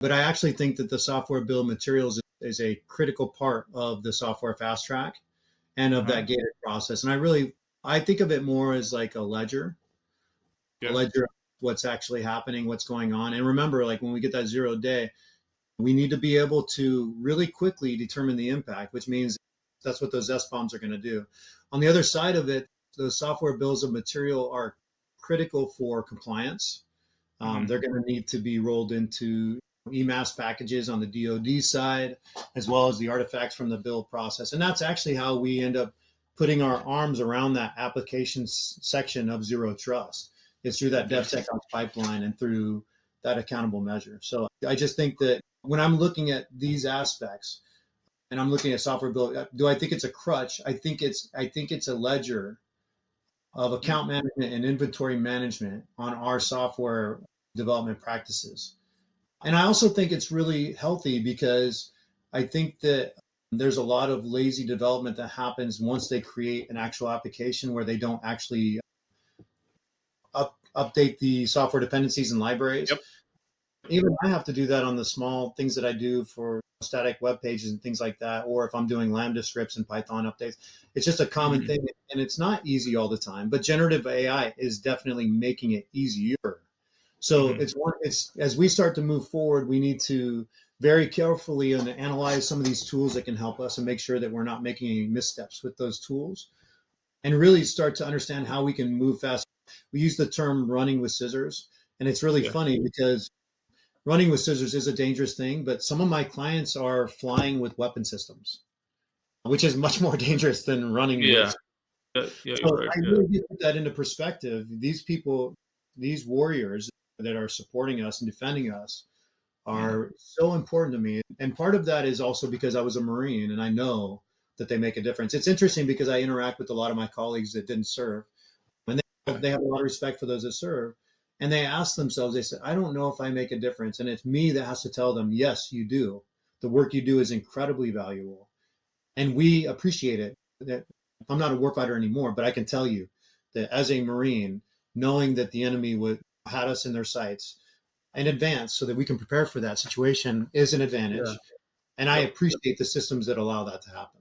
But I actually think that the software bill of materials is a critical part of the software fast track and of that gated process. And I think of it more as like a ledger of what's actually happening, what's going on. And remember, like when we get that 0 day, we need to be able to really quickly determine the impact, which means that's what those SBOMs are going to do. On the other side of it, those software bills of material are critical for compliance. They're going to need to be rolled into EMAS packages on the DoD side, as well as the artifacts from the build process. And that's actually how we end up putting our arms around that applications section of Zero Trust. It's through that DevSecOps pipeline and through that accountable measure. So I just think that when I'm looking at these aspects and I'm looking at software build, do I think it's a crutch? I think it's a ledger of account management and inventory management on our software development practices. And I also think it's really healthy because I think that there's a lot of lazy development that happens once they create an actual application where they don't actually update the software dependencies and libraries. Yep. Even I have to do that on the small things that I do for static web pages and things like that, or if I'm doing Lambda scripts and Python updates. It's just a common thing, and it's not easy all the time. But generative AI is definitely making it easier. So it's as we start to move forward, we need to very carefully analyze some of these tools that can help us and make sure that we're not making any missteps with those tools, and really start to understand how we can move fast. We use the term running with scissors, and it's really funny because running with scissors is a dangerous thing, but some of my clients are flying with weapon systems, which is much more dangerous than running with. So I really put that into perspective. These people, these warriors that are supporting us and defending us are so important to me. And part of that is also because I was a Marine and I know that they make a difference. It's interesting because I interact with a lot of my colleagues that didn't serve, and they have a lot of respect for those that serve. And they ask themselves, they said, I don't know if I make a difference. And it's me that has to tell them, yes, you do. The work you do is incredibly valuable. And we appreciate it. I'm not a warfighter anymore, but I can tell you that as a Marine, knowing that the enemy had us in their sights in advance so that we can prepare for that situation is an advantage. And I appreciate the systems that allow that to happen.